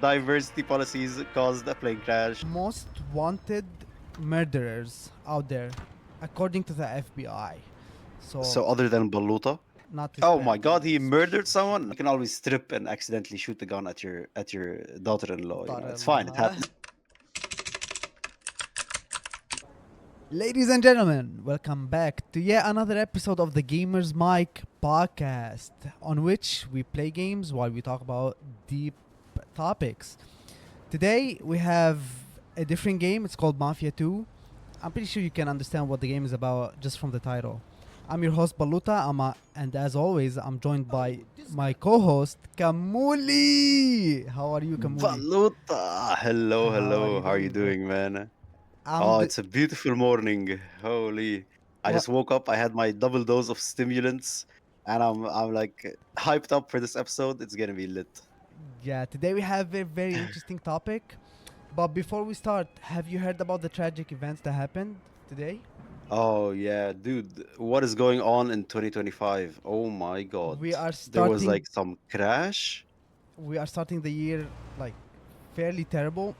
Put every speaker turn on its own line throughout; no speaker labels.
Diversity policies caused a plane crash.
Most wanted murderers out there, according to the FBI. So,
So other than Baluta?
not this
Oh
guy.
my god, he murdered someone? You can always strip and accidentally shoot the gun at your daughter-in-law, you know. It's fine, it
Daughter-in-law.
happens.
Ladies and gentlemen, welcome back to yet another episode of the Gamers Mic podcast, on which we play games while we talk about deep topics. Today we have a different game. It's called Mafia 2. I'm pretty sure you can understand what the game is about just from the title. I'm your host Baluta, and as always, I'm joined by my co-host Kamuli. How are you, Kamuli?
Baluta! Hello,
How are
hello.
you
How are you
doing, bro?
doing, man?
I'm
Oh,
d-
it's a beautiful morning. Holy. I
what?
just woke up, I had my double dose of stimulants, and I'm like hyped up for this episode. It's gonna be lit.
Yeah, today we have a very interesting topic. But before we start, have you heard about the tragic events that happened today?
Oh yeah, dude, what is going on in 2025? Oh my god.
We are
There was
starting
like some crash.
we are starting the year like fairly terrible.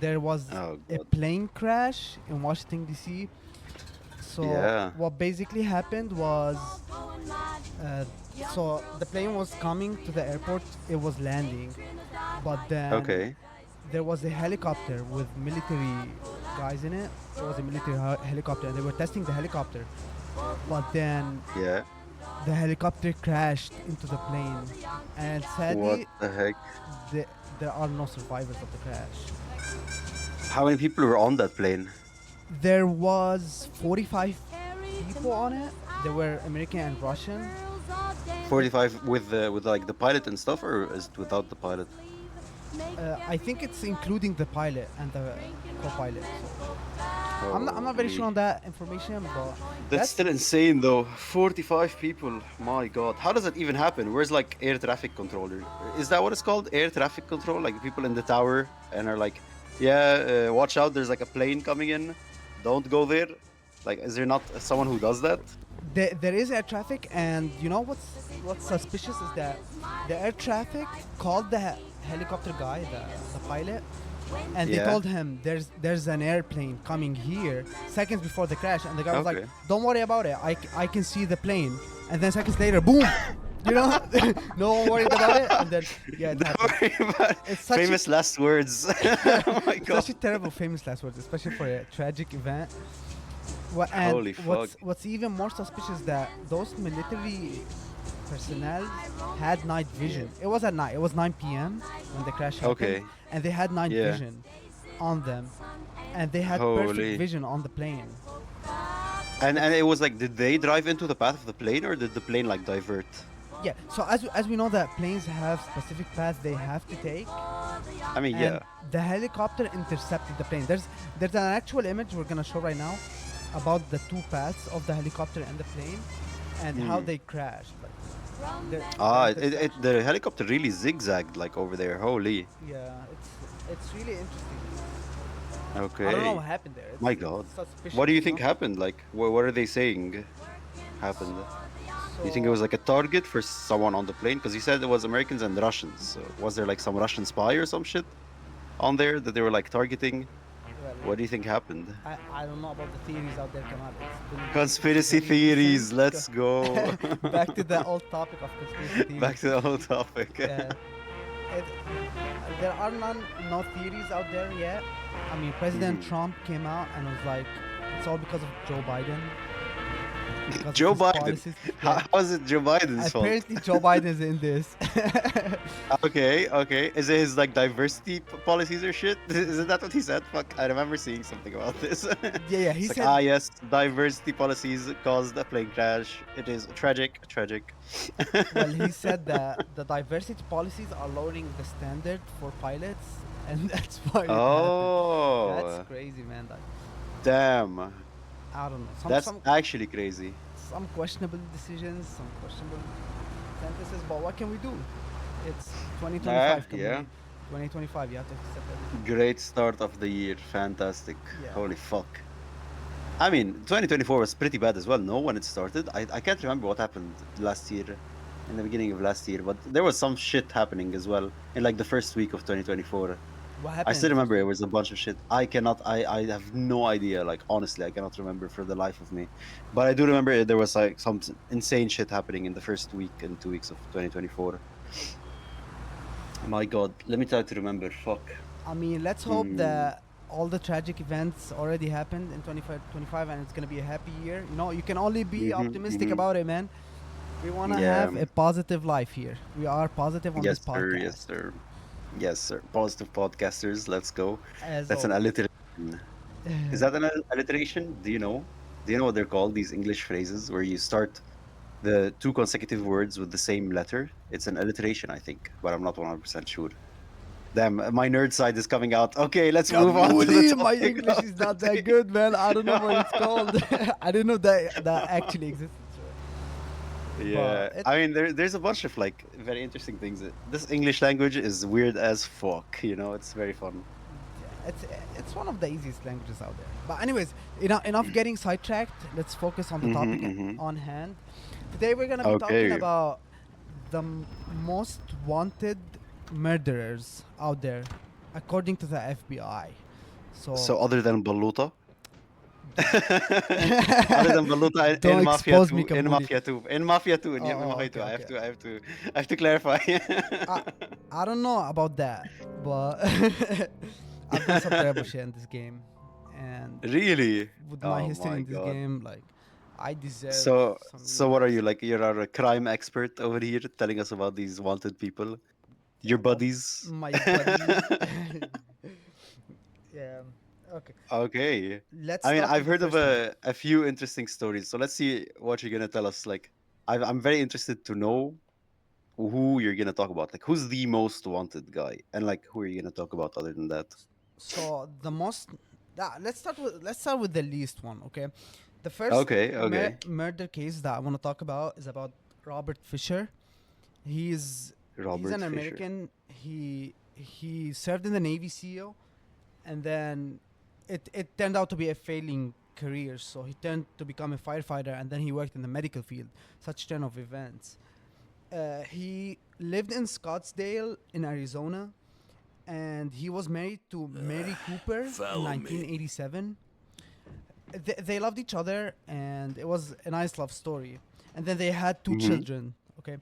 There was
Oh
a
god.
plane crash in Washington D.C. So
Yeah.
what basically happened was, uh, so the plane was coming to the airport. It was landing, but then
Okay.
there was a helicopter with military guys in it. It was a military helicopter, and they were testing the helicopter. But then
Yeah.
the helicopter crashed into the plane, and
What
sadly,
the heck?
the, there are no survivors of the crash.
How many people were on that plane?
There was 45 people on it. They were American and Russian.
45 with like the pilot and stuff, or is it without the pilot?
I think it's including the pilot and the co-pilot. So I'm not very sure
Holy.
on that information, but
That's
that's
still insane though. 45 people. My god. How does that even happen? Where's like air traffic controller? Is that what it's called? Air traffic control? Like people in the tower and are like, yeah, watch out, there's like a plane coming in. Don't go there. Like, is there not someone who does that?
there is air traffic, and you know what's suspicious is that the air traffic called the helicopter guy, the pilot, and they
Yeah.
told him there's an airplane coming here seconds before the crash, and the guy was like,
Okay.
don't worry about it, I can see the plane, and then seconds later, boom, you know, no one worried about it, and then yeah, it
Don't
happened.
worry about it.
It's such
Famous last words. Oh my
it's
god.
such a terrible famous last words, especially for a tragic event. And
Holy fuck.
what's even more suspicious is that those military personnel had night vision. It was at night. It was 9 p.m. when the crash happened,
Okay.
and they had night
Yeah.
vision on them, and they had perfect
Holy.
vision on the plane.
And it was like, did they drive into the path of the plane, or did the plane like divert?
Yeah. So as we know that planes have specific paths they have to take,
I mean,
and
yeah.
the helicopter intercepted the plane. There's an actual image we're gonna show right now about the two paths of the helicopter and the plane and how
Mm.
they crashed. Like,
Ah,
the
the helicopter really zigzagged like over there. Holy.
yeah, it's really interesting. I don't know
Okay.
what happened there.
My God.
Suspicious,
What do you
you
think
know?
happened? Like, what are they saying happened? Do you think it
So
was like a target for someone on the plane? Because he said it was Americans and Russians. So was there like some Russian spy or some shit on there that they were like targeting?
well,
What do you think happened?
I don't know about the theories out there, Kamal. It's
Conspiracy
been very
theories.
recent.
Let's go.
Back to the old topic of conspiracy theories.
Back to the whole topic.
It, there are no theories out there yet. I mean, President
Mhm.
Trump came out and was like, it's all because of Joe Biden. Because of
Joe
his
Biden.
policies.
How
Yeah.
was it Joe Biden's fault?
Apparently, Joe Biden is in this.
Okay, okay. Is it his like diversity policies or shit? Isn't that what he said? Fuck, I remember seeing something about this.
Yeah. He
It's like,
said,
ah, yes, diversity policies caused a plane crash. It is tragic, tragic.
well, he said that the diversity policies are lowering the standard for pilots, and that's why it happened. That's
Oh,
crazy, man. Like,
damn.
I don't know.
That's actually crazy.
Some questionable decisions, some questionable sentences, but what can we do? It's 2025,
Yeah.
community. 2025, you have to accept everything.
Great start of the year. Fantastic.
Yeah.
Holy fuck. I mean, 2024 was pretty bad as well, no, when it started. I can't remember what happened last year. in the beginning of last year, but there was some shit happening as well in like the first week of 2024.
What
I
happened in
still
the first
remember it
week?
was a bunch of shit. I have no idea. Like, honestly, I cannot remember for the life of me. But I do remember there was like some insane shit happening in the first week and 2 weeks of 2024. My God, let me try to remember. Fuck.
I mean, let's hope
Mm,
that all the tragic events already happened in 25 and it's gonna be a happy year. You know, you can only be optimistic
mm-hmm.
about it, man. We wanna
Yeah.
have a positive life here. We are positive on this
Yes, sir. Yes,
podcast,
sir. Yes, sir. Positive podcasters. Let's go.
as
That's an
always.
alliteration. Is that an alliteration? Do you know? Do you know what they're called? These English phrases where you start the two consecutive words with the same letter. It's an alliteration, I think, but I'm not 100% sure. Damn, my nerd side is coming out. Okay, let's move on to the
Kabuli! My
topic
English
of
is
the
not that
day.
good, man. I don't know what it's called. I didn't know that actually existed.
Yeah,
But it,
I mean, there's a bunch of like very interesting things. This English language is weird as fuck. It's very fun.
yeah, it's one of the easiest languages out there. But anyways, enough getting sidetracked. Let's focus on the topic
Mm-hmm.
on hand. Today we're gonna be talking
Okay,
about the most wanted murderers out there, according to the FBI. So
so other than Baluta, other than Baluta in
don't
Mafia
expose me,
2, in
Kabuli.
Mafia 2, in Mafia 2, in
Oh,
Mafia 2,
okay, okay.
I have to clarify.
I I don't know about that, but I've done some terrible shit in this game, and
Really?
with my
Oh
history
my
in this
God.
game, like I deserve some
So what are
years.
you like? You're a crime expert over here telling us about these wanted people,
Yeah,
your
well,
buddies.
my buddies. Yeah. Okay.
Okay.
Let's
I mean,
start
I've
with the
heard of
first one.
a few interesting stories. So let's see what you're gonna tell us. Like, I'm very interested to know who you're gonna talk about. Like, who's the most wanted guy, and like, who are you gonna talk about other than that?
So the most. Let's start with the least one. Okay. The first
Okay, okay.
murder case that I want to talk about is about Robert Fisher. He's
Robert
an
Fisher.
American. He served in the Navy SEAL, and then it turned out to be a failing career. So he turned to become a firefighter, and then he worked in the medical field. Such turn of events. He lived in Scottsdale in Arizona, and he was married to Mary Cooper in
Follow me.
1987. They loved each other, and it was a nice love story. And then they had two
Hmm.
children. Okay,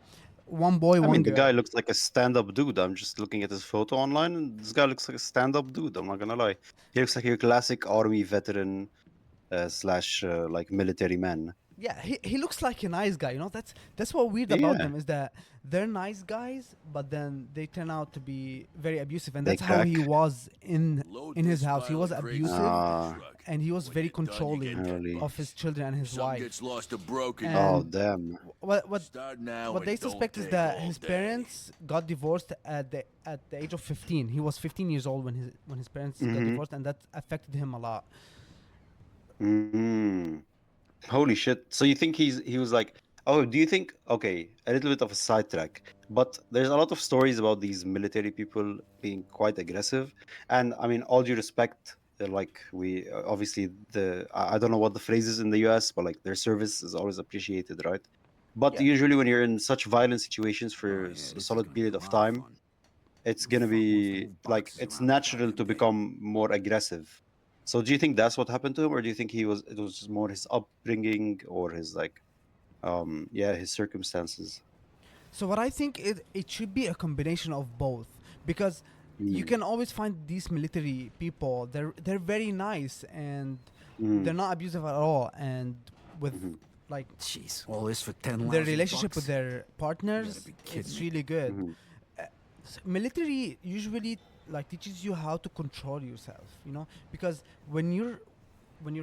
one boy,
I
one
mean, the guy
girl.
looks like a stand-up dude. I'm just looking at his photo online, and this guy looks like a stand-up dude. I'm not gonna lie. He looks like your classic army veteran slash like military man.
Yeah, he looks like a nice guy. That's what weird about
Yeah,
them is that they're nice guys, but then they turn out to be very abusive, and
they
that's how he
crack.
was
Load
in his
this
house. He
pile
was
of crates into
abusive,
the
Ah,
truck.
and he was
When
very
you're done, you get
controlling
10
early.
of his
bucks.
children and
If
his
something
wife.
gets lost or broken,
Oh,
And
damn.
what
start now
what
and
they
don't
suspect is
take
that
all
his
day.
parents got divorced at the age of 15. He was 15 years old when his parents got
Mm-hmm.
divorced, and that affected him a lot.
Mm. Holy shit. So you think he was like, oh, do you think, okay, a little bit of a sidetrack, but there's a lot of stories about these military people being quite aggressive. And I mean, all due respect, like we obviously I don't know what the phrase is in the US, but like their service is always appreciated, right? But
Yeah.
usually when you're in such violent situations
Oh
for
yeah,
a
this is
solid
gonna be
period
a
of
lot of
time,
fun.
it's
Who the
gonna
fuck wants to
be
move
like
boxes
it's
around this
natural to
goddamn day?
become more aggressive. So do you think that's what happened to him, or do you think it was just more his upbringing or his like yeah, his circumstances?
So what I think it should be a combination of both, because you
Mm,
can always find these military people. They're very nice, and they're
mm,
not abusive at all, and with
mhm,
like
Jeez, all this for 10
their
lousy
relationship with
bucks?
their
You gotta
partners,
be kidding
it's
me.
really good.
mhm.
Uh, Military usually like teaches you how to control yourself, because when you're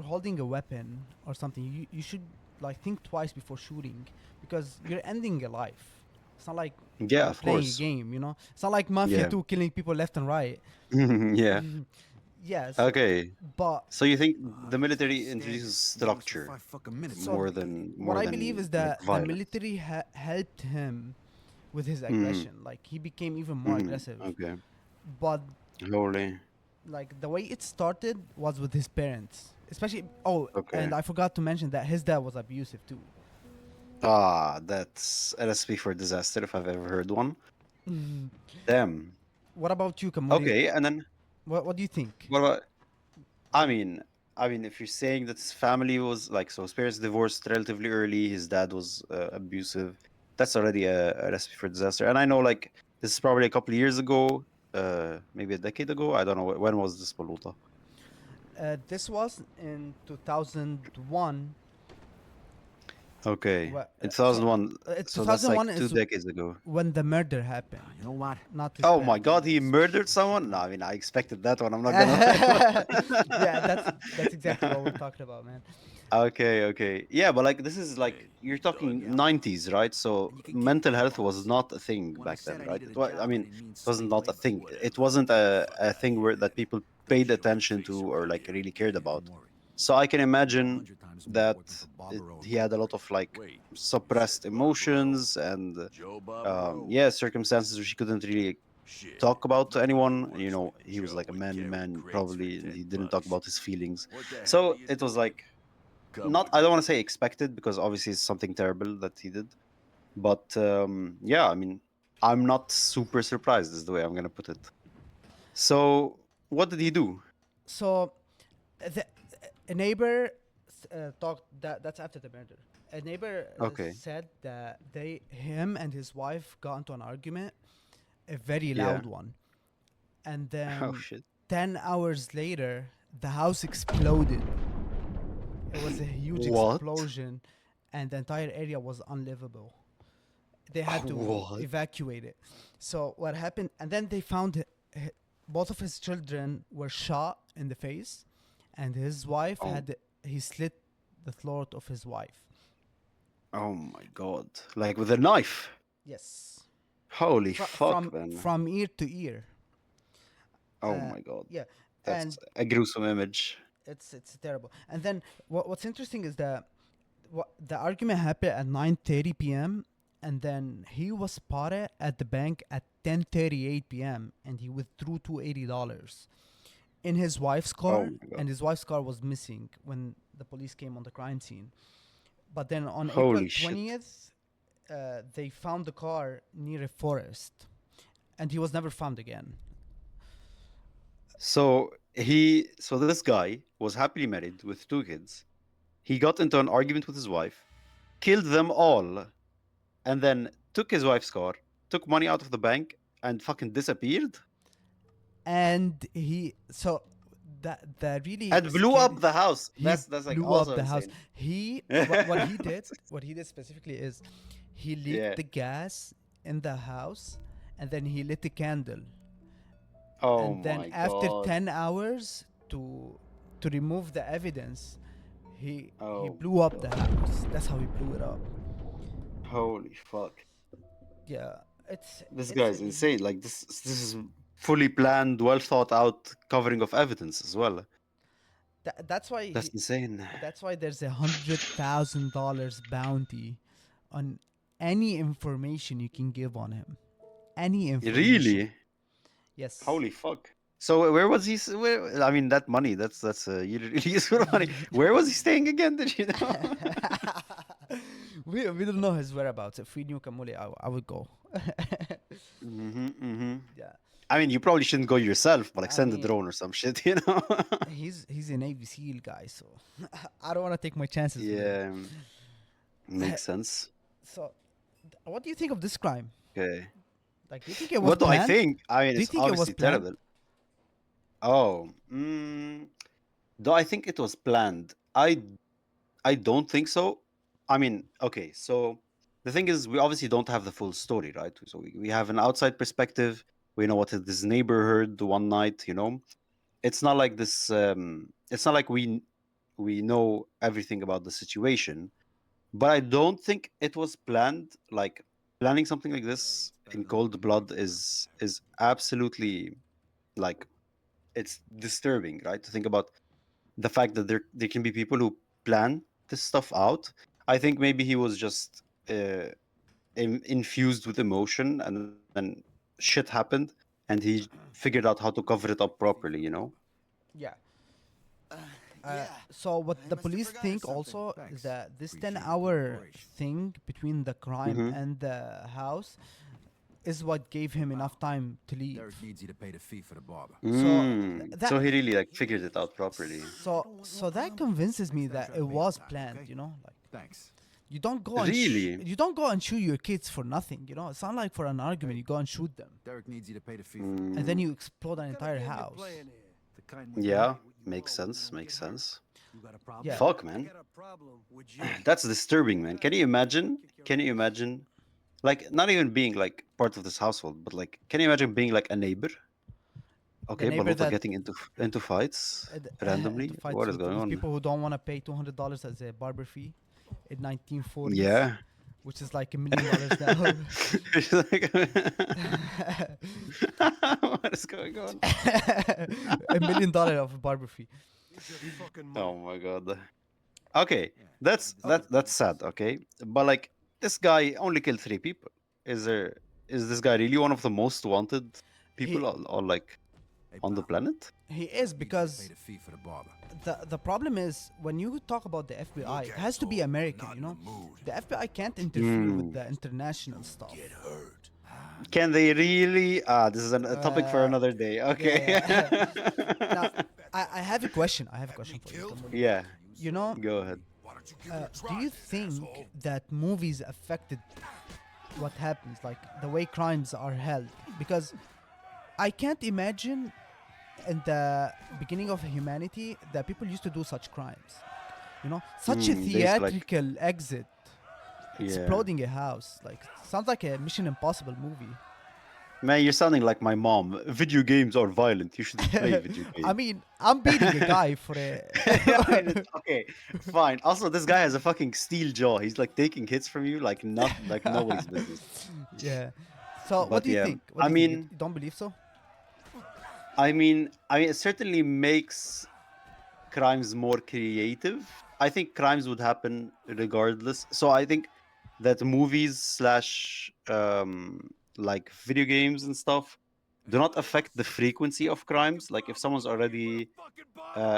holding a weapon or something, you should like think twice before shooting, because you're ending a life. It's not like
Yeah,
you're
of
playing a
course.
game. It's not like Mafia
Yeah.
2 killing people left and right.
Yeah.
Yes,
Okay.
but
So you think the
It's been
military
standing
introduces
here almost for
structure
5 fucking minutes
so
already.
what
more
I believe
than
is
like
that the
violence?
military helped him with his
Mm,
aggression. Like he became even more
mhm.
aggressive.
Okay.
But
Holy.
like the way it started was with his parents, especially. Oh, and
Okay.
I forgot to mention that his dad was abusive too.
Ah, that's a recipe for disaster if I've ever heard one.
Mm.
Damn.
What about you, Kamuli?
Okay, and then
What do you think?
what about? I mean, if you're saying that his family was like, so his parents divorced relatively early, his dad was abusive, that's already a recipe for disaster. And I know, like, this is probably a couple of years ago, maybe a decade ago. I don't know when was this Baluta.
This was in 2001.
Okay, in
So
2001. So that's like
2001
two
is
decades ago.
when the murder happened,
You know what?
not his
Oh my God,
parents.
he murdered someone? No, I mean, I expected that one. I'm not gonna lie.
Yeah, that's exactly what we're talking about, man.
Okay, okay. Yeah, but like this is like you're talking 90s, right? So
And you can keep
mental
it,
health was
boss.
not a thing
When I
back
said
then,
I
right?
needed a
I
job, I
mean,
didn't mean
it wasn't
slave
not a
labor.
thing. It
Whatever.
wasn't
Fuck
a
out of
thing where
here.
that people
Don't
paid
show your
attention
face
to or
around
like
here.
really cared
Yeah,
about.
don't worry.
So I can
I got
imagine
100 times more
that
working for Barbaro
he
and
had a lot
Goldberg.
of like
Wait, you said
suppressed
Barbaro?
emotions and
Joe Barbaro?
yeah, circumstances which he couldn't really
Shit.
talk about to
Nobody
anyone.
works
You
like
know, he was
Joe
like a
with
manly
carry
man,
crates for
probably, and he didn't talk
10 bucks.
about his feelings.
What the hell are
So
you
it was
doing?
like
Come
not,
with
I
me.
don't want to say expected because obviously it's something terrible that he did, but yeah, I mean, I'm not super surprised is the way I'm gonna put it. So what did he do?
So the, a neighbor talked that's after the murder. A neighbor
Okay.
said that him and his wife got into an argument, a very
Yeah.
loud one, and
Oh
then
shit.
10 hours later, the house exploded. It was a huge
What?
explosion, and the entire area was unlivable. They had to
What?
evacuate it. So what happened? And then they found both of his children were shot in the face, and his wife
Oh.
had he slit the throat of his wife.
Oh my god. Like with a knife.
Yes,
Holy fuck, man.
from ear to ear.
Oh
Uh,
my god.
yeah,
That's
and
a gruesome image.
it's terrible. And then what's interesting is that the argument happened at 9:30 p.m. and then he was spotted at the bank at 10:38 p.m. and he withdrew $280 in his wife's
Oh
car,
my god.
and his wife's car was missing when the police came on the crime scene. But then on April
Holy shit.
20th, they found the car near a forest, and he was never found again.
So this guy was happily married with two kids. He got into an argument with his wife, killed them all, and then took his wife's car, took money out of the bank, and fucking disappeared
And he so that the really
and blew
scary
up the house.
he
That's like
blew up
also
the house.
insane.
He what he did specifically is he leaked
Yeah.
the gas in the house, and then he lit a candle,
Oh
and then
my
after
god.
10 hours to remove the evidence, he
Oh
blew up
my
the
god.
house. That's how he blew it up.
Holy fuck.
Yeah, it's
This
it's
guy's insane. Like this is fully planned, well thought out covering of evidence as well.
that's why
That's insane.
that's why there's $100,000 bounty on any information you can give on him. Any information.
Really?
Yes.
Holy fuck. So where was he? Where, I mean, that money. That's you really useful money. Where was he staying again? Did you know?
We don't know his whereabouts. If we knew Kamuli, I would go.
Mm-hmm.
Yeah.
I mean, you probably shouldn't go yourself, but like
I
send a
mean,
drone or some shit, you know?
he's a Navy SEAL guy, so I don't want to take my chances with him.
Yeah, makes sense.
So, what do you think of this crime?
Okay.
Like, do you think it was
What do I
planned?
think? I mean,
Do you
it's
think it was
obviously
planned?
terrible. Oh, do I think it was planned? I don't think so. I mean, okay, so the thing is, we obviously don't have the full story, right? So we have an outside perspective. We know what this neighbor heard one night, you know? It's not like this, it's not like we know everything about the situation, but I don't think it was planned. Like planning something like this in cold blood is absolutely like it's disturbing, right? To think about the fact that there can be people who plan this stuff out. I think maybe he was just infused with emotion, and then shit happened, and he figured out how to cover it up properly. You know?
Yeah. So what the police think also is that this 10-hour thing between the crime
Mhm.
and the house is what gave him enough time to leave.
Derek needs you to pay the fee for the barber.
So he really like figured it out properly.
so that convinces me that it was planned, you know, like
Thanks.
you don't go and
Really?
you don't go and shoot your kids for nothing, you know. It's not like for an argument you go and shoot them
Derek needs you to pay the fee
and then you explode an entire house.
the kind with
Yeah, makes sense. Makes sense.
You got a problem?
Yeah.
Fuck, man. That's disturbing, man. Can you imagine? Can you imagine? Like, not even being like part of this household, but like, can you imagine being like a neighbor? Okay,
neighbor
Baluta
that-
getting into fights randomly.
to fight
What is going
with
on?
people who don't want to pay $200 as a barber fee in 1940s,
Yeah.
which is like $1 million now.
It's like- what is going on?
$1 million of a barber fee.
Oh my god. Okay, that's sad. Okay, but like this guy only killed 3 people. Is this guy really one of the most wanted people on like
Hey,
on the
pal,
planet?
He is
pay
because
the fee for the barber.
the problem is when you talk about the FBI, it has to be American, you know. The FBI can't interfere with the international stuff.
Can they really? This is a topic for another day. Okay.
Now, I have a question. I have a question for you.
Yeah,
You know,
go ahead.
do you think that movies affected what happens, like the way crimes are held? Because I can't imagine in the beginning of humanity that people used to do such crimes. You know, such a
They used to, like-
theatrical exit,
Yeah.
exploding a house. Like, sounds like a Mission Impossible movie.
Man, you're sounding like my mom. Video games are violent. You shouldn't play video games.
I mean, I'm beating a guy for a.
Okay, fine. Also, this guy has a fucking steel jaw. He's like taking hits from you like not like nobody's business.
Yeah. So, what
But
do you
yeah,
think? What
I
do you think?
mean-
You don't believe so?
I mean, it certainly makes crimes more creative. I think crimes would happen regardless. So I think that movies slash like video games and stuff do not affect the frequency of crimes. Like if someone's already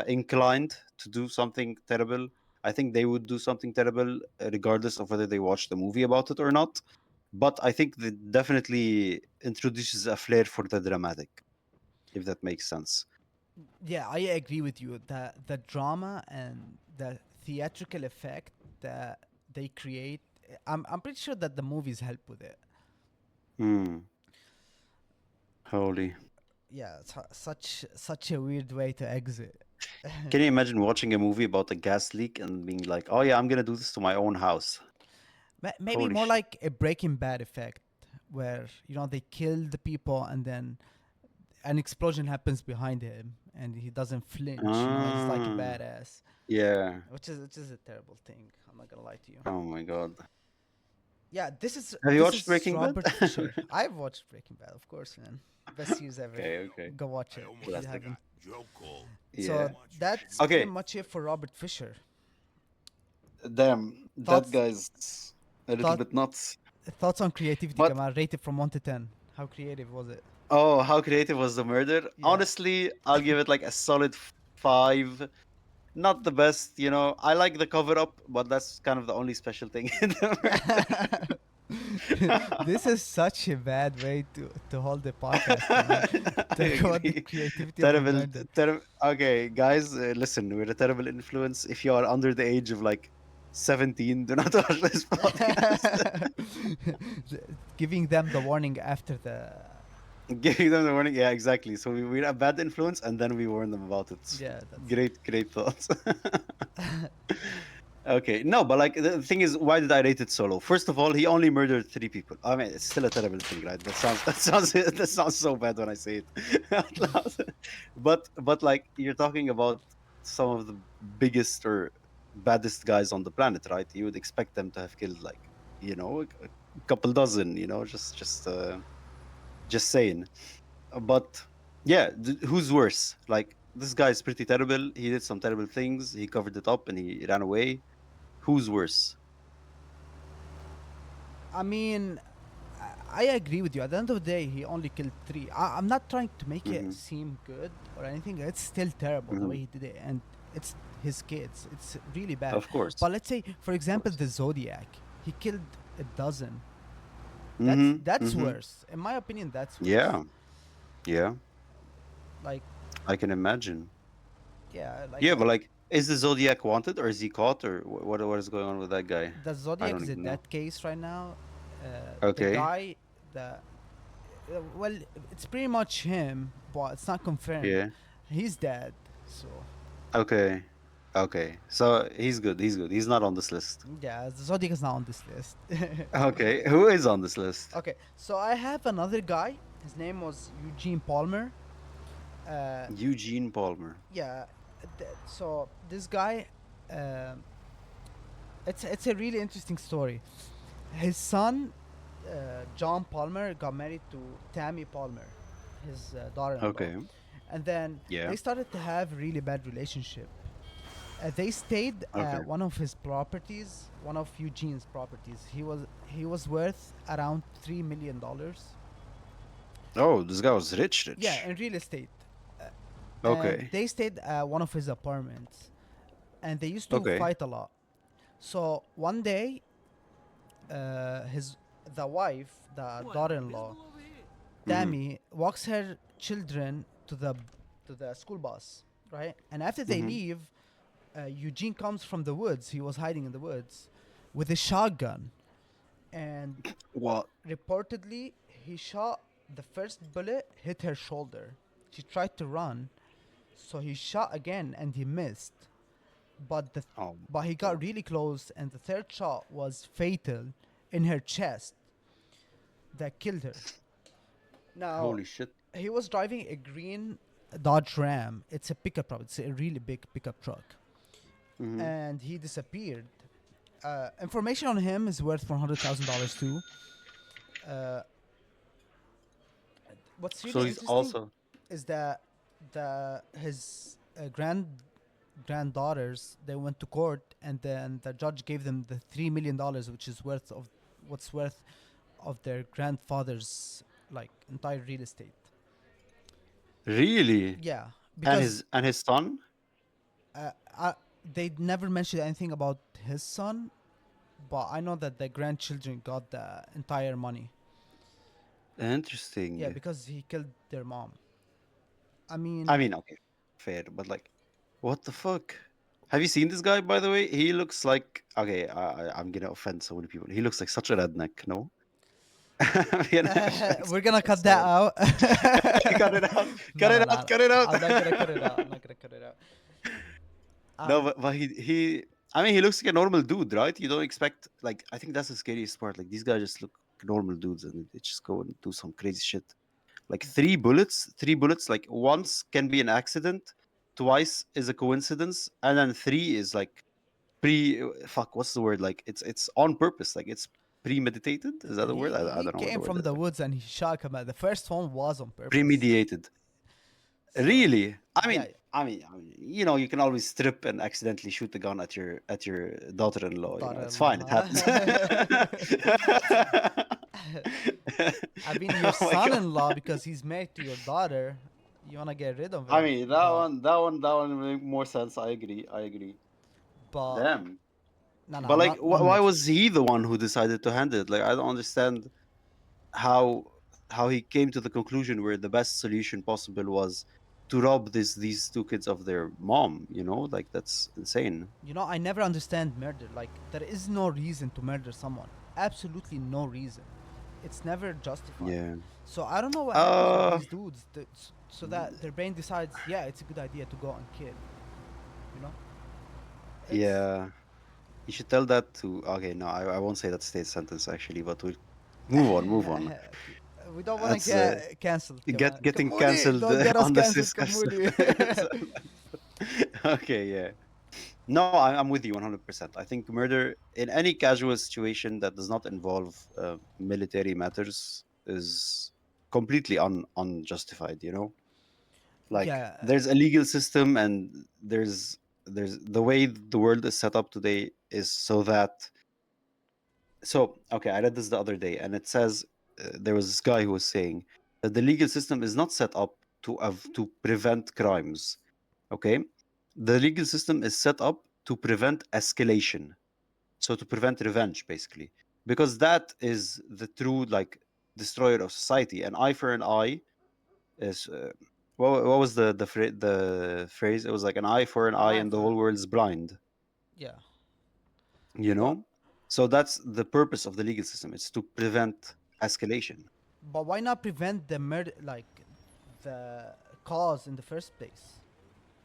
inclined to do something terrible, I think they would do something terrible regardless of whether they watch the movie about it or not. But I think that definitely introduces a flair for the dramatic, if that makes sense.
Yeah, I agree with you. The drama and the theatrical effect that they create, I'm pretty sure that the movies help with it.
Hmm. Holy.
Yeah, such a weird way to exit.
Can you imagine watching a movie about a gas leak and being like, "Oh yeah, I'm gonna do this to my own house"?
Maybe
Holy
more
shit.
like a Breaking Bad effect, where you know they kill the people and then an explosion happens behind him and he doesn't flinch. You know, he's like a
Ah.
badass,
Yeah.
which is a terrible thing. I'm not gonna lie to you.
Oh my god.
Yeah, this is.
Have you
this
watched
is
Breaking Bad?
Robert Fisher. I've watched Breaking Bad, of course, man. Best series ever.
Okay.
Go watch it if you
Classic.
haven't.
Yeah.
So that's
Okay.
pretty much it for Robert Fisher.
Damn,
Thoughts-
that guy's a little
thought-
bit nuts.
Thoughts on creativity,
But-
Kamal? Rated from 1 to 10. How creative was it?
Oh, how creative was the murder?
Yeah.
Honestly, I'll give it like a solid 5. Not the best, you know. I like the cover up, but that's kind of the only special thing in the murder.
This is such a bad way to hold the podcast. Kamal.
I
Talk about the
agree.
creativity of the murder.
Okay, guys, listen, we're a terrible influence. If you are under the age of like 17, do not watch this podcast.
Giving them the warning after the.
Giving them the warning. Yeah, exactly. So we're a bad influence and then we warn them about it.
Yeah, that's
Great thoughts. Okay, no, but like the thing is, why did I rate it so low? First of all, he only murdered 3 people. I mean, it's still a terrible thing, right? That sounds so bad when I say it out loud. But like you're talking about some of the biggest or baddest guys on the planet, right? You would expect them to have killed like, you know, a couple dozen, you know, just saying. But yeah, who's worse? Like this guy is pretty terrible. He did some terrible things. He covered it up and he ran away. Who's worse?
I mean, I agree with you. At the end of the day, he only killed 3. I'm not trying to make
Mhm.
it seem good or anything. It's still terrible the
Mhm.
way he did it, and it's his kids. It's really bad.
Of course,
But let's say, for
of
example,
course.
the Zodiac, he killed a dozen.
Mm-hmm.
That's
Mm-hmm.
worse. In my opinion, that's worse.
Yeah. Yeah.
Like,
I can imagine.
yeah, like
Yeah, but like, is the Zodiac wanted or is he caught or what is going on with that guy?
the
I
Zodiac
don't
is a
even know.
dead case right now. The
Okay.
guy, the well, it's pretty much him, but it's not confirmed.
Yeah.
He's dead. So
Okay. Okay. So he's good. He's good. He's not on this list.
yeah, the Zodiac is not on this list.
Okay. Who is on this list?
Okay, so I have another guy. His name was Eugene Palmer. Uh,
Eugene Palmer.
yeah, so this guy, um it's a really interesting story. His son, John Palmer, got married to Tammy Palmer, his daughter-in-law,
Okay.
and then
Yeah.
they started to have really bad relationship. They stayed
Okay.
at one of his properties, one of Eugene's properties. He was worth around $3 million.
Oh, this guy was rich,
Yeah,
rich.
in real estate. Uh, and
Okay.
they stayed at one of his apartments, and they used to
Okay.
fight a lot. So one day, his the wife, the daughter-in-law,
Mm-hmm.
Tammy, walks her children to the school bus, right? And after they
Mm-hmm.
leave, Eugene comes from the woods. He was hiding in the woods with a shotgun, and
What?
reportedly he shot the first bullet hit her shoulder. She tried to run, so he shot again and he missed. But the
Oh,
but he got
God.
really close, and the third shot was fatal in her chest that killed her. Now
Holy shit.
he was driving a green Dodge Ram. It's a pickup truck. It's a really big pickup truck,
Mm-hmm.
and he disappeared. Information on him is worth $100,000 too. Uh, what's
So
really
he's
interesting
also
is that his granddaughters, they went to court, and then the judge gave them the $3 million, which is worth of what's worth of their grandfather's like entire real estate.
really,
Yeah,
and
because
his son.
uh, I, they never mentioned anything about his son, but I know that the grandchildren got the entire money. Yeah,
Interesting.
because he killed their mom. I mean,
I mean, okay, fair, but like, what the fuck? Have you seen this guy, by the way? He looks like, okay, I'm gonna offend so many people. He looks like such a redneck, no? I'm gonna offend
we're gonna cut that
someone.
out.
Cut it out! Cut
No, no,
it
no,
out!
no.
Cut it out!
I'm not gonna cut it out. I'm not gonna cut it out.
No,
Um,
but I mean, he looks like a normal dude, right? You don't expect, like, I think that's the scariest part. Like, these guys just look like normal dudes and they just go and do some crazy shit. Like three bullets, like once can be an accident, twice is a coincidence, and then three is like fuck, what's the word? Like it's on purpose, like it's premeditated. Is that the word? I
he
don't know what
came
the word
from
is.
the
Like
woods and he shot him. The first one was on purpose.
premediated.
So
Really? I
yeah,
mean, you know, you can always strip and accidentally shoot the gun at your daughter-in-law. You know, it's fine. It
daughter-in-law.
happens.
I mean, your
Oh my god.
son-in-law, because he's married to your daughter. You wanna get rid of
I
him,
mean,
but
that one will make more sense. I agree. I agree.
but
Damn.
no, no,
But like,
not one
why
minute.
was he the one who decided to hand it? Like, I don't understand how he came to the conclusion where the best solution possible was to rob these two kids of their mom. You know, like that's insane.
I never understand murder. Like, there is no reason to murder someone. Absolutely no reason. It's never justified.
Yeah.
So I don't know what happens with
Uh.
these dudes, so that their brain decides, yeah, it's a good idea to go and kill. You know, it's
Yeah. You should tell that to. Okay, no, I won't say that state sentence actually, but we'll move on. Move on.
we don't want to
That's
get cancelled. Come on,
getting
Kamuli,
cancelled
don't get us
on this
cancelled,
discussion.
Kamuli.
Okay, yeah. No, I'm with you 100%. I think murder in any casual situation that does not involve military matters is completely unjustified, you know? Like
Yeah,
there's a legal system and there's the way the world is set up today is so that okay, I read this the other day and it says there was this guy who was saying that the legal system is not set up to prevent crimes, okay? The legal system is set up to prevent escalation. So to prevent revenge, basically. Because that is the true, like, destroyer of society. An eye for an eye is... what was the phrase? It was like an eye for an
An
eye
eye
and the
for
whole world's blind,
yeah.
you
But
know? So that's the purpose of the legal system. It's to prevent escalation.
but why not prevent the murder, like the cause in the first place?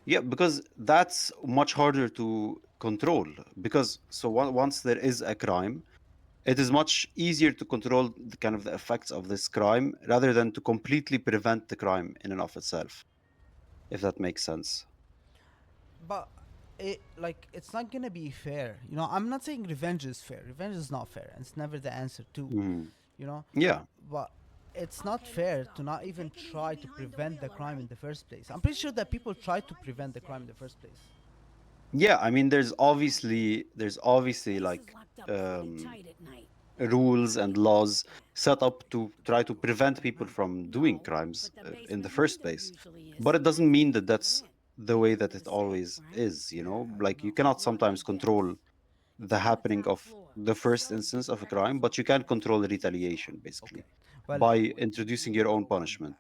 Yeah, because that's much harder to control. Because once there is a crime, it is much easier to control the kind of the effects of this crime rather than to completely prevent the crime in and of itself, if that makes sense.
But it's not gonna be fair. You know, I'm not saying revenge is fair. Revenge is not fair, and it's never the answer too.
Mm.
You know,
Yeah.
but it's not fair to not even try to prevent the crime in the first place. I'm pretty sure that people try to prevent the crime in the first place.
Yeah, I mean there's obviously like um rules and laws set up to try to prevent people from doing crimes in the first place. But it doesn't mean that that's the way that it always is, you know? Like you cannot sometimes control the happening of the first instance of a crime, but you can control the retaliation
Okay,
basically
well,
by introducing your own punishment.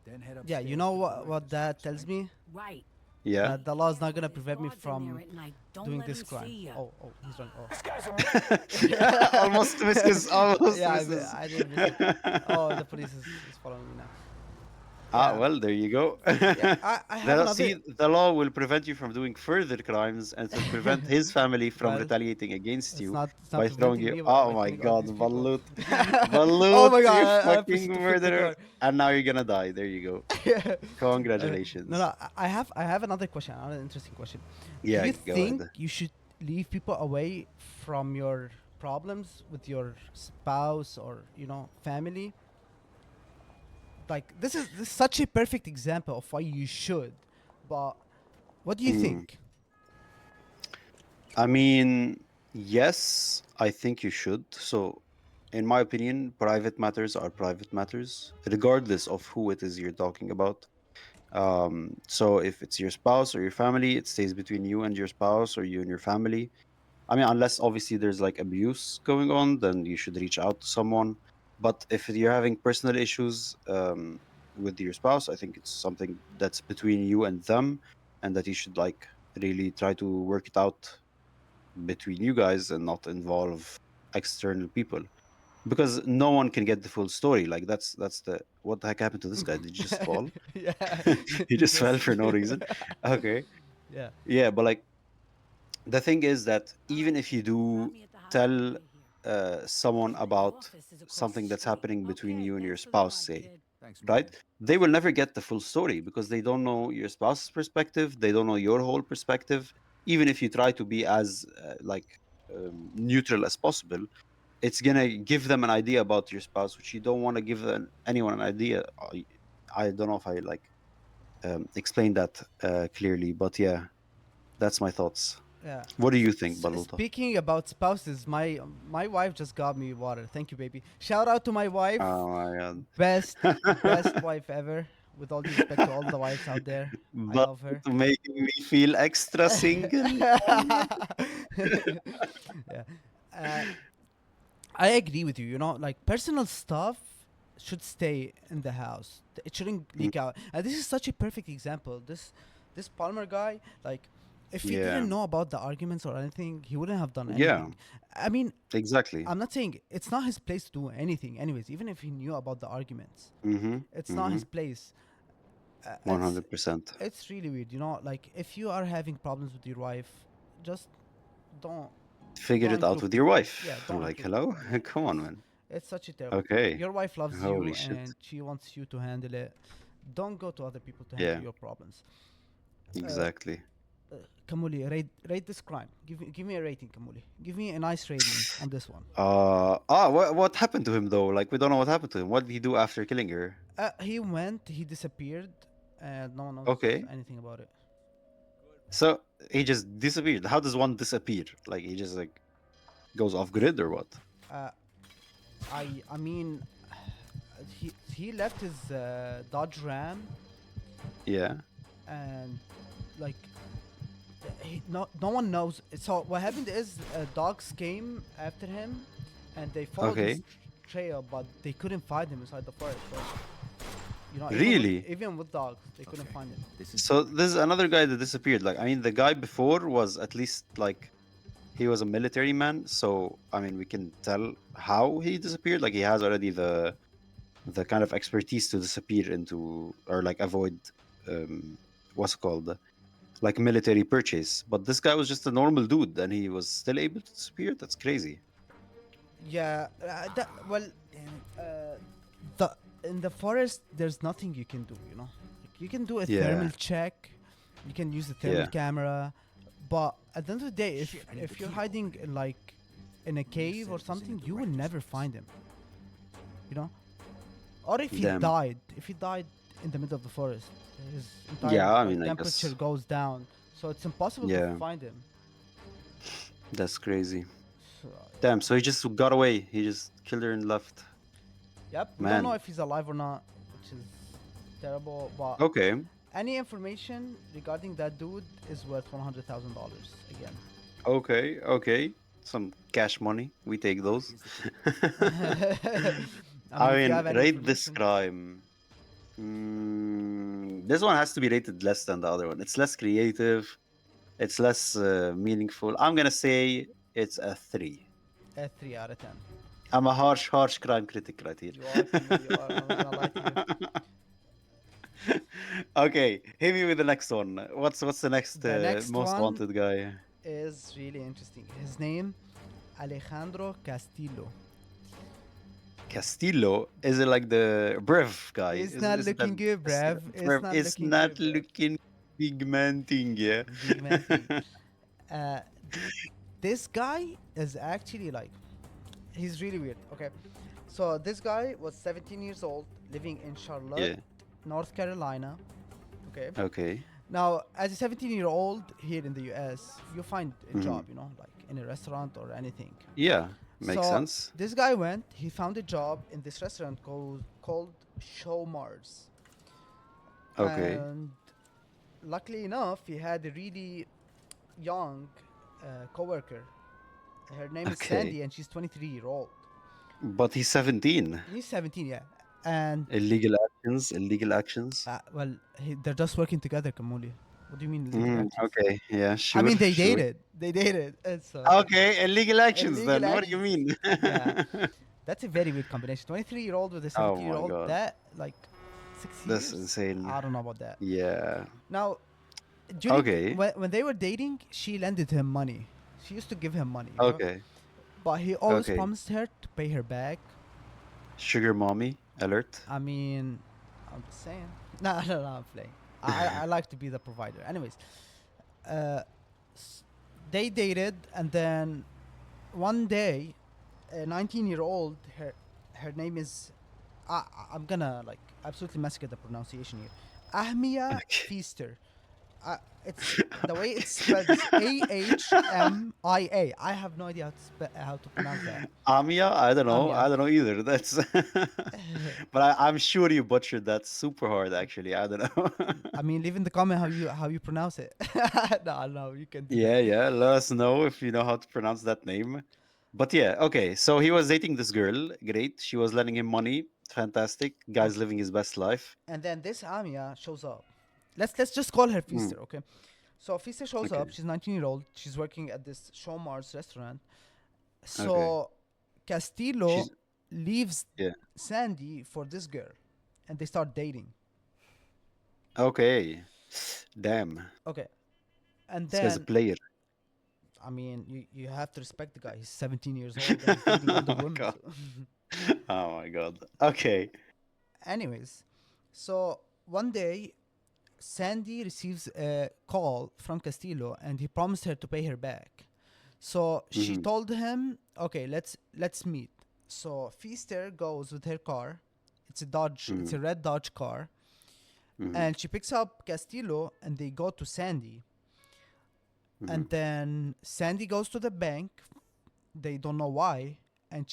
Then head
yeah, you
upstairs
know
to the
what
breakfast
that
house,
tells
right?
me?
Right.
Yeah.
That the law is not gonna prevent me
Locked in there
from
at night. Don't
doing
let
this
'em
crime.
see ya.
Oh, he's running. Oh.
Almost misses, almost
Yeah,
misses.
I didn't miss it. Oh, the police is following me now.
Ah,
Yeah,
well, there you go.
yeah. I have another.
See, the law will prevent you from doing further crimes, and it will prevent his family from
Well,
retaliating against you
it's not
by throwing
preventing
you.
me
Oh
by
my
killing all
God,
these people.
Balut,
Oh
Balut,
my
you
god! I
fucking
proceed to flip the
murderer!
car.
And now you're gonna die. There you go.
No,
Congratulations.
no. I have another question. Another interesting question. Do
Yeah,
you
go
think
ahead.
you should leave people away from your problems with your spouse or family? Like this is such a perfect example of why you should. But what do you
Hmm.
think?
I mean, yes, I think you should. So, in my opinion, private matters are private matters, regardless of who it is you're talking about. So if it's your spouse or your family, it stays between you and your spouse or you and your family. I mean, unless obviously there's like abuse going on, then you should reach out to someone. But if you're having personal issues with your spouse, I think it's something that's between you and them, and that you should like really try to work it out between you guys and not involve external people, because no one can get the full story. Like that's the what the heck happened to this guy? Did he just fall?
Yeah,
He
he
just fell
just
for no reason. Okay.
yeah.
Yeah, but like the thing is that
All
even
right.
if you
Drop
do
me at the house on the
tell
way here.
someone
My new
about
office is across the
something that's
street.
happening between
Okay,
you and your
thanks for the
spouse,
ride,
say,
kid.
Thanks,
right?
man.
They will never get the full story because they don't know your spouse's perspective. They don't know your whole perspective. Even if you try to be as neutral as possible, it's gonna give them an idea about your spouse, which you don't want to give anyone an idea. I don't know if I like explained that clearly, but yeah, that's my thoughts.
Yeah.
What do you think, Baluta?
Speaking about spouses, my wife just got me water. Thank you, baby. Shout out to my wife.
Oh my god.
Best wife ever. With all due respect to all the wives out there, I
But
love her.
making me feel extra single.
Yeah. Uh, I agree with you. Like personal stuff should stay in the house. It shouldn't
Mm,
leak out. And this is such a perfect example. This Palmer guy, like, if he
yeah,
didn't know about the arguments or anything, he wouldn't have done
yeah,
anything. I mean,
exactly.
I'm not saying it's not his place to do anything. Anyways, even if he knew about the arguments,
Mm-hmm.
it's not
Mm-hmm.
his place. Uh, it's
100%.
it's really weird. Like if you are having problems with your wife, just don't
Figure
don't
it out
include
with your
people.
wife.
Yeah, don't
Like,
include
hello?
people. Yeah,
Come on, man.
it's such a terrible thing.
Okay.
Your wife loves
Holy
you
shit.
and she wants you to handle it. Don't go to other people to handle
Yeah,
your problems. Uh,
exactly.
Kamuli, rate this crime. Give me a rating, Kamuli. Give me a nice rating on this one.
What happened to him though? Like, we don't know what happened to him. What did he do after killing her?
He disappeared, and no one knows
Okay.
anything about it.
So he just disappeared. How does one disappear? Like, he just like goes off grid or what?
Uh, I mean, he left his Dodge Ram
Yeah.
and like no one knows. So what happened is dogs came after him, and they followed his
Okay.
trail, but they couldn't find him inside the forest. So,
Really?
even with dogs, they couldn't
Okay.
find him.
This is
So this is another guy that disappeared. Like, I mean, the guy before was at least like he was a military man. So I mean, we can tell how he disappeared. Like, he has already the kind of expertise to disappear into or like avoid what's it called, like military purchase. But this guy was just a normal dude, and he was still able to disappear. That's crazy.
Yeah. Well, uh, the in the forest, there's nothing you can do. Like, you can do a thermal
Yeah.
check. You can use the thermal
Yeah.
camera, but at the end of the day,
Shit, I need
if
the
you're
key.
hiding in a cave or
said it was in
something,
the
you will
director's
never
office.
find him. You know, or
Damn.
if he died in the middle of the forest, his entire
Yeah. I
like
mean, I
temperature
guess.
goes down, so it's impossible to
Yeah.
find him.
That's crazy.
So,
Damn. So he just got away. He just killed her and left.
yep, we don't know
Man.
if he's alive or not, which is terrible. But
Okay.
any information regarding that dude is worth $100,000 again.
Okay. Okay. Some cash money. We take those.
Here's the key.
I
I
mean, if you
mean,
have any
rate this
information,
crime. This one has to be rated less than the other one. It's less creative. It's less meaningful. I'm gonna say it's a 3.
a 3 out of 10.
I'm a harsh crime critic right here.
You are, Camille, you are. I'm not gonna lie to you.
Okay, hit me with the next one. What's the next
The next
most
one
wanted guy?
is really interesting. His name, Alejandro Castillo.
Castillo, is it like the Brev guy?
It's
Is
not
is that
looking good,
Castillo?
bruv. It's
Brev?
not
It's
looking
not
good, bruv.
looking big man thing, yeah.
Big man thing. Uh, this guy is actually like, he's really weird. Okay, so this guy was 17 years old, living in Charlotte,
Yeah.
North Carolina. Okay.
Okay.
Now, as a 17-year-old here in the US, you find a
Mhm.
job, like in a restaurant or anything.
Yeah, makes
So
sense.
this guy went. He found a job in this restaurant called Show Mars,
Okay.
and luckily enough, he had a really young coworker. Her name is
Okay.
Sandy, and she's 23-year-old.
But he's 17.
He's 17, yeah, and
Illegal actions. Illegal actions.
well, they're just working together, Kamuli. What do you mean illegal actions?
Okay. Yeah.
I
Sure.
mean, they
Sure.
dated. They dated. And so
Okay. Illegal actions.
illegal
Then what do you
actions.
mean?
Yeah, that's a very weird combination. 23-year-old with a
Oh my
17-year-old.
god.
That like 6
That's
years.
insane.
I don't know about that.
Yeah.
Now, during
Okay.
when they were dating, she lended him money. She used to give him money.
Okay.
But he always
Okay.
promised her to pay her back.
Sugar mommy alert.
I mean, I'm just saying. No, I'm playing. I like to be the provider. Anyways, uh, they dated, and then one day, a 19-year-old, her name is, I'm gonna like absolutely massacre the pronunciation here. Ahmia
Okay.
Feaster. It's the way it's spelled is Ahmia. I have no idea how to pronounce that.
Amia? I don't know.
Amia.
I don't know either. That's but I'm sure you butchered that super hard actually. I don't know.
I mean, leave in the comment how you pronounce it. No, you can do
Yeah,
that.
yeah. Let us know if you know how to pronounce that name. But yeah, okay. So he was dating this girl. Great. She was lending him money. Fantastic. Guy's
Okay.
living his best life.
And then this Amia shows up. Let's just call her
Mm.
Feaster, okay? So Feaster shows
Okay.
up. She's 19-year-old. She's working at this Show Mars restaurant. So
Okay.
Castillo
She's
leaves
yeah.
Sandy for this girl, and they start dating.
Okay. Damn.
Okay, and
This guy's a
then
player.
I mean, you have to respect the guy. He's 17 years old and he's dating older
Oh my
women.
god.
So.
Oh my god. Okay.
Anyways, so one day, Sandy receives a call from Castillo, and he promised her to pay her back. So she
Mhm.
told him, "Okay, let's meet." So Feaster goes with her car. It's a Dodge. It's a red Dodge car,
Mhm.
and she picks up Castillo, and they go to Sandy. And
Mhm.
then Sandy goes to the bank. They don't know why, and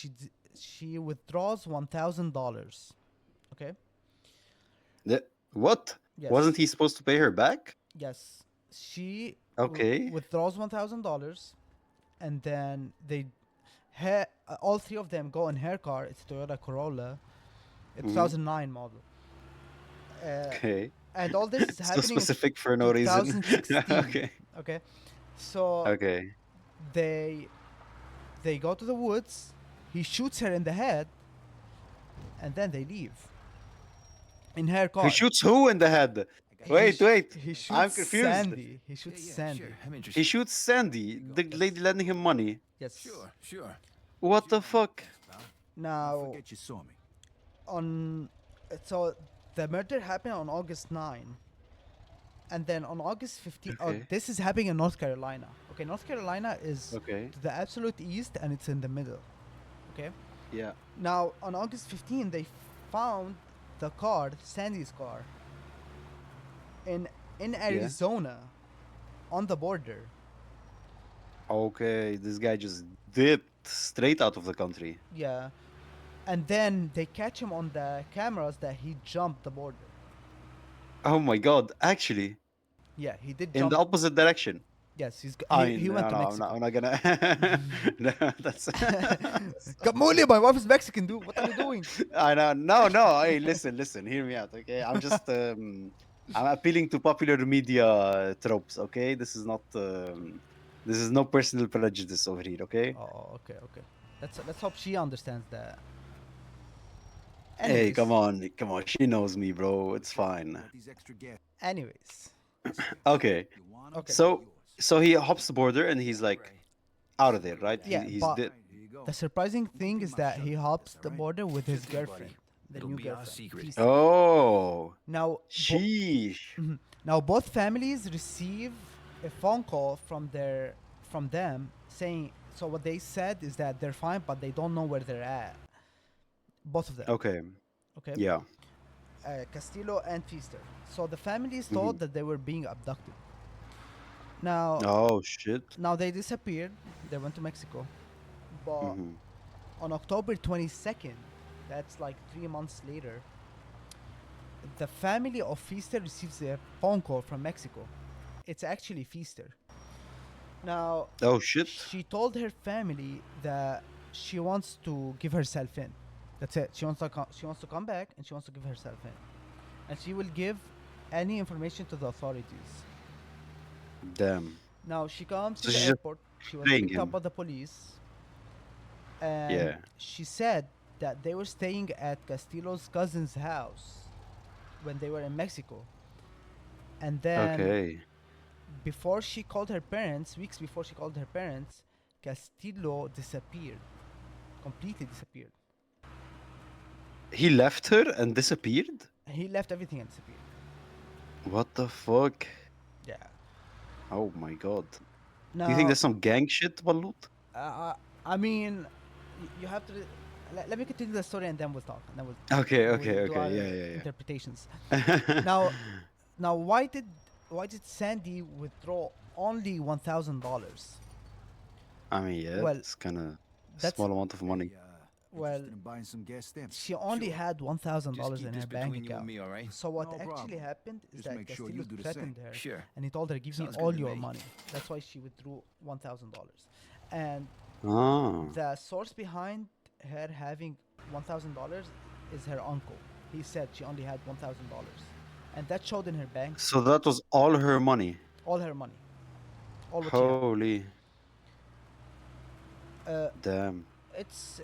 she withdraws $1,000. Okay.
What?
Yes.
Wasn't he supposed to pay her back?
Yes. She
Okay.
withdraws $1,000, and then all three of them go in her car. It's a Toyota Corolla, a
Hmm.
2009 model. Uh,
Okay.
and all this is
So
happening in
specific for no reason.
2016.
Okay.
Okay, so
Okay.
they they go to the woods. He shoots her in the head, and then they leave in her
He
car.
shoots who in the head? Wait, wait.
He
I'm
shoots
confused.
Sandy. He shoots Sandy.
I'm
He
interested.
shoots Sandy, the
Yes.
lady lending him money.
Yes.
Sure.
What the fuck?
Now
you saw me.
on so the murder happened on August 9, and then on August 15. Oh,
Okay.
this is happening in North Carolina. Okay, North Carolina is
Okay.
to the absolute east, and it's in the middle. Okay.
Yeah.
Now on August 15, they found the car, Sandy's car, in
Yeah.
Arizona, on the border.
Okay. This guy just dipped straight out of the country.
Yeah, and then they catch him on the cameras that he jumped the border.
Oh my god. Actually,
Yeah, he did
in the
jump.
opposite direction.
Yes,
I
he
mean,
went
no,
to
no,
Mexico.
I'm not gonna. No, that's.
Kamuli, my wife is Mexican, dude. What are you doing?
I know. No, no. Hey, listen. Hear me out, okay? I'm just. I'm appealing to popular media tropes, okay? This is not. This is no personal prejudice over here, okay?
Oh, okay. Let's hope she understands that.
Hey,
Anyways,
come on. She knows me, bro. It's fine.
These extra gas.
anyways,
Okay.
okay.
So, so he hops the border and he's like out of there, right?
Yeah,
He's
but
dead.
the surprising thing is that he hops the border with his girlfriend, the new girlfriend. Feast.
Oh,
Now,
sheesh.
now both families receive a phone call from them saying. So what they said is that they're fine, but they don't know where they're at. Both of them.
Okay.
Okay.
Yeah.
Castillo and Feaster. So the families
Mhm.
thought that they were being abducted. Now,
Oh shit.
now they disappeared. They went to Mexico. But
Hmm.
on October 22nd, that's like 3 months later, the family of Feaster receives a phone call from Mexico. It's actually Feaster. Now,
Oh shit.
she told her family that she wants to give herself in. That's it. She wants to come back and she wants to give herself in, and she will give any information to the authorities.
Damn.
Now she comes
So
to the
she's just
airport. She was
playing
picked up
him.
by the police, and
Yeah.
she said that they were staying at Castillo's cousin's house when they were in Mexico. And then
Okay.
before she called her parents, weeks before she called her parents, Castillo disappeared, completely disappeared.
He left her and disappeared?
He left everything and disappeared.
What the fuck?
Yeah.
Oh my god. Do you think
Now,
there's some gang shit, Balut?
I mean, you have to. Let me continue the story and then we'll talk. And then
Okay,
we'll do our
yeah.
interpretations.
Yeah.
Now, now, why did Sandy withdraw only $1,000?
I mean, yeah,
Well,
it's kind of
that's
small amount of money.
well,
in buying some gas stamps.
she only had $1,000 in her bank account.
all right?
So what
No
actually
problem.
happened is
Just
that
make sure
Castillo
you do the
threatened
same.
her,
Sure.
and he told her, "Give me
Sounds
all
good to
your
me.
money." That's why she withdrew $1,000. And
Ah.
the source behind her having $1,000 is her uncle. He said she only had $1,000, and that showed in her bank,
So that was all her money.
all her money, all what she had.
Holy
Uh,
damn.
it's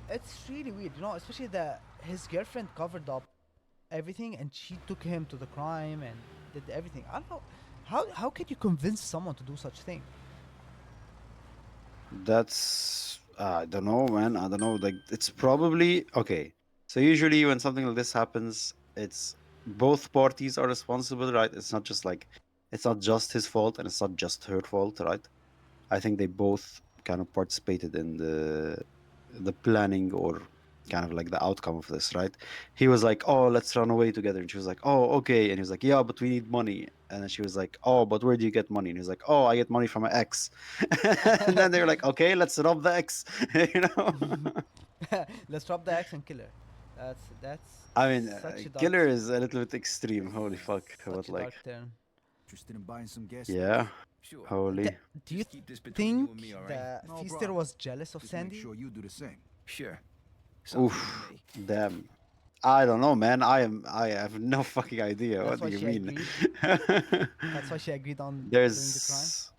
it's really weird, especially that his girlfriend covered up everything and she took him to the crime and did everything. I don't know how can you convince someone to do such thing?
That's I don't know, man. I don't know. Like it's probably okay. So usually when something like this happens, it's both parties are responsible, right? It's not just his fault and it's not just her fault, right? I think they both kind of participated in the planning or kind of like the outcome of this, right? He was like, "Oh, let's run away together," and she was like, "Oh, okay." And he was like, "Yeah, but we need money." And then she was like, "Oh, but where do you get money?" And he was like, "Oh, I get money from my ex." And then they were like, "Okay, let's rob the ex," you know.
Let's drop the axe and kill her. That's
I mean,
such a dark
killer is a little bit extreme. Holy fuck!
such
But
a dark
like,
turn.
Interested in buying some gas
Yeah.
station? Sure.
Holy.
Do you
Just keep this between you
think
and me, all right?
that
No
Feaster
problem.
was jealous of
Just make
Sandy?
sure you do the same. Sure. Sounds good
Oof.
to me.
Damn. I don't know, man. I have no fucking idea.
That's
What do
why
you
she
mean?
agreed. That's why she agreed on doing the crime.
There's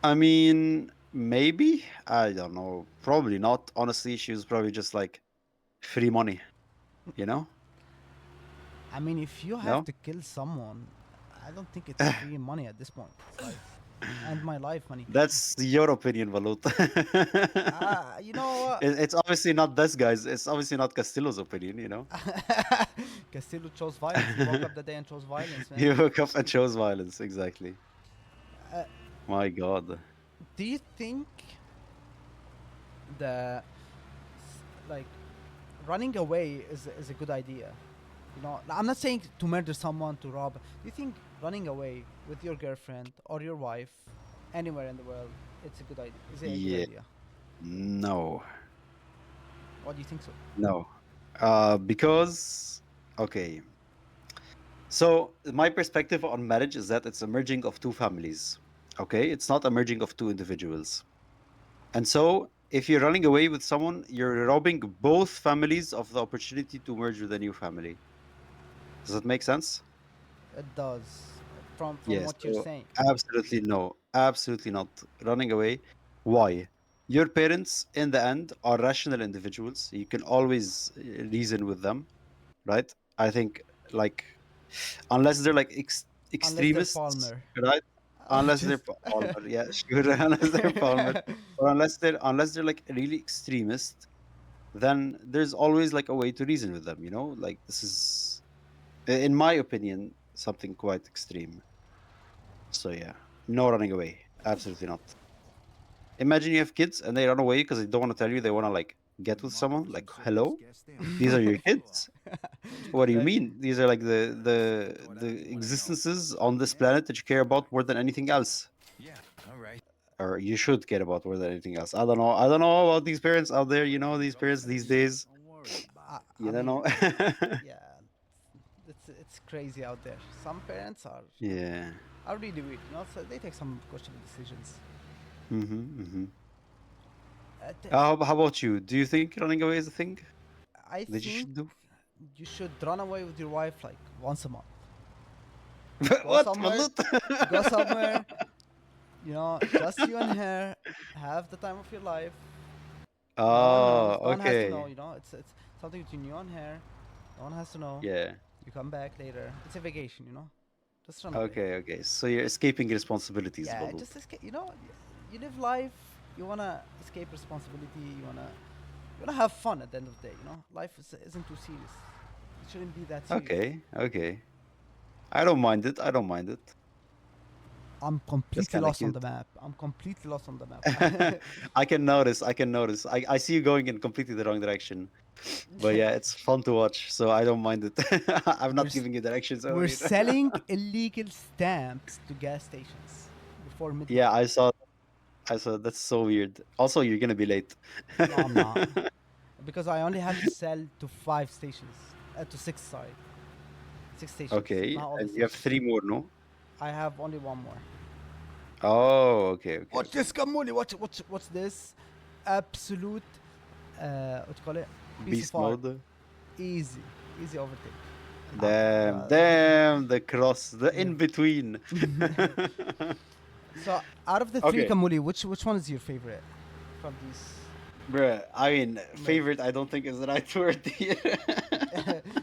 I mean, maybe. I don't know. Probably not. Honestly, she was probably just like free money, you know?
I mean, if you have
No?
to kill someone, I don't think it's free money at this point. It's like, and my life money.
That's your opinion, Valut.
You know what?
It's obviously not this guy's. It's obviously not Castillo's opinion, you know?
Castillo chose violence. He woke up the day and chose violence,
He
man.
woke up and chose violence, exactly.
Uh,
My God.
do you think the like running away is a good idea? You know, I'm not saying to murder someone, to rob. Do you think running away with your girlfriend or your wife anywhere in the world, it's a good idea? Is it a good
Yeah.
idea?
No.
Why do you think so?
No. Because, okay. So my perspective on marriage is that it's a merging of two families. Okay, it's not a merging of two individuals. And so if you're running away with someone, you're robbing both families of the opportunity to merge with a new family. Does that make sense?
It does, from
Yes.
what you're
So
saying.
absolutely no. Absolutely not. Running away. Why? Your parents, in the end, are rational individuals. You can always reason with them, right? I think, like, unless they're like
Unless they're
extremists,
Palmer.
right? Unless they're
Just
Palmer, yeah, sure. Unless they're Palmer, or unless they're like really extremist, then there's always like a way to reason with them. You know, like this is, in my opinion, something quite extreme. So yeah, no running away. Absolutely not. Imagine you have kids and they run away because they don't want to tell you they want to like get with
Mark
someone.
for some
Like,
serious
hello,
gas stamps?
these are your
Sure.
kids.
Where'd you
What
get
do you
like,
these?
mean? These are like the
I
the
just thought
the
I'd wanna know.
existences on this
Yeah?
planet that you care about more than anything else,
Yeah, all right.
or you should care about more than anything else. I don't know. I don't know about these parents out there. You know, these parents these days.
Don't worry about it.
I
You don't
mean,
know.
yeah, it's crazy out there. Some parents
Yeah.
are really weird, you know. So they take some questionable decisions.
Mm-hmm.
Th-
How about you? Do you think running away is a thing
I
that you
think
should do?
you should run away with your wife like once a month. Go
What,
somewhere,
Malut?
go somewhere. You know, just you and her. Have the time of your life. No one knows.
Oh,
No one has to know.
okay.
You know, it's something between you and her. No one has to know.
Yeah.
You come back later. It's a vacation. You know, just run away.
Okay. So you're escaping responsibilities,
Yeah,
Balut.
just escape. You know, you live life. You wanna escape responsibility. You wanna have fun at the end of the day. You know, life isn't too serious. It shouldn't be that serious.
Okay. I don't mind it. I don't mind it.
I'm
That's
completely
kind of
lost on
cute.
the map. I'm completely lost on the map.
I can notice. I can notice. I see you going in completely the wrong direction. But yeah, it's fun to watch, so I don't mind it. I'm
we're
not
s-
giving you directions over
we're
here.
selling illegal stamps to gas stations before midnight.
Yeah, I saw. I saw. That's so weird. Also, you're gonna be late.
No, I'm not, because I only had to sell to 5 stations, to 6. Sorry, 6 stations.
Okay,
Not all the
and you have
stations.
3 more, no?
I have only one more.
Oh,
Watch
okay.
this, Kamuni. What's this? Absolute. What you call it? Piece of
Beast
art.
mode.
Easy overtake. Ah,
Damn, the cross, the
yeah.
in between.
So out of the three,
Okay,
Kamuli, which one is your favorite from these?
bruh. I mean,
Like,
favorite. I don't think is the right word here.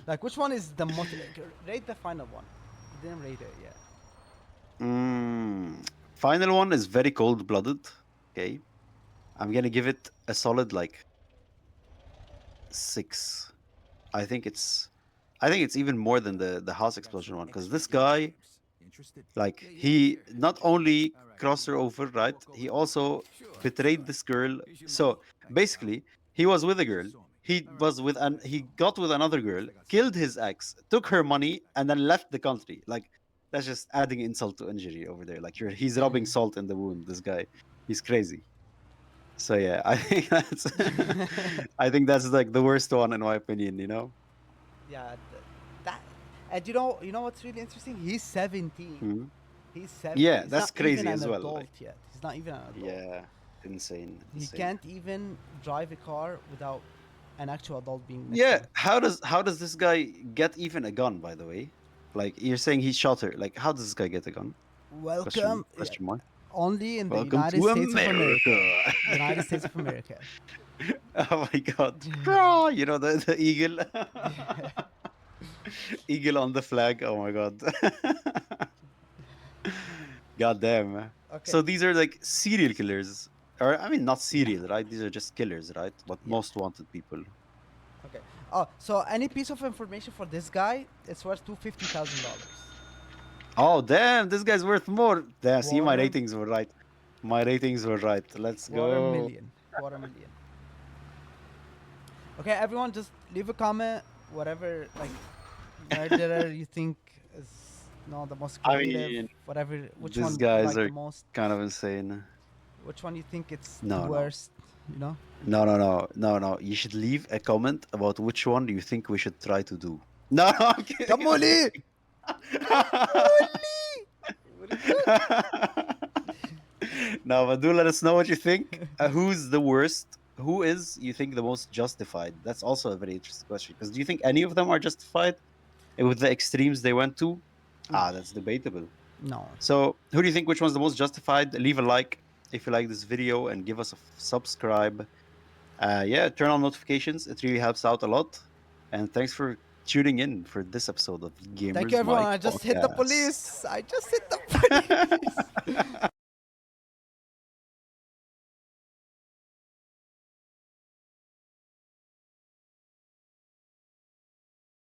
like which one is the most? Like, rate the final one. You didn't rate it yet.
Final one is very cold blooded. Okay, I'm gonna give it a solid like 6. I think it's I think it's even more than the house
I got
explosion
some
one because
extra
this
gas
guy,
stamps. Interested?
like,
Yeah,
he
sure.
not only
All right.
crossed her over, right?
Walk over
He
to the car.
also
Sure.
betrayed
Sure.
this girl.
Here's your money.
So
Thanks, pal.
basically, he was with a
Guess you
girl.
saw me.
He
All right.
was with an
Let's
he
go.
got with another girl,
First, I got some
killed
gas.
his ex, took her money, and then left the country. Like, that's just adding insult to injury over there. Like, he's rubbing salt in the wound. This guy, he's crazy. So yeah, I think that's I think that's like the worst one in my opinion. You know?
Yeah, that And you know what's really interesting? He's 17.
Mhm.
He's 17.
Yeah,
He's
that's
not even
crazy
an
as well.
adult
Like,
yet. He's not even an adult.
yeah, insane,
He
insane.
can't even drive a car without an actual adult being next to
Yeah,
him.
how does this guy get even a gun? By the way, like you're saying he shot her. Like, how does this guy get a gun?
Welcome,
Question mark.
only in the
Welcome
United
to
States of America.
America.
United States of America.
Oh my god. Caw, you know the eagle. Eagle on the flag. Oh my god. God damn.
Okay.
So these are like serial killers. Or I mean not
Yeah.
serial, right? These are just killers, right? But
Yeah.
most wanted people.
Okay. Oh, so any piece of information for this guy, it's worth $250,000.
Oh damn, this guy's worth more. Damn, see my
Quarter,
ratings were right. My ratings were right. Let's
quarter
go.
million, quarter million. Okay, everyone, just leave a comment. Whatever, like, murderer you think is the most
I
creative.
mean,
Whatever, which
these
one you
guys
like the
are
most.
kind of insane.
Which one you think it's the
No, no.
worst. You know.
No. You should leave a comment about which one you think we should try to do. No, no, I'm kidding. I'm
Kamoli!
kidding.
Kamoli! What is that?
No, but do let us know what you think. Who's the worst? Who is you think the most justified? That's also a very interesting question. Because do you think any of them are justified with the extremes they went to?
No,
That's debatable.
no.
So, who do you think which one's the most justified? Leave a like if you like this video and give us a subscribe. Yeah, turn on notifications. It really helps out a lot. And thanks for tuning in for this episode of
Thank you,
Gamers
everyone.
Mike
I just hit the
Podcast.
police. I just hit the police.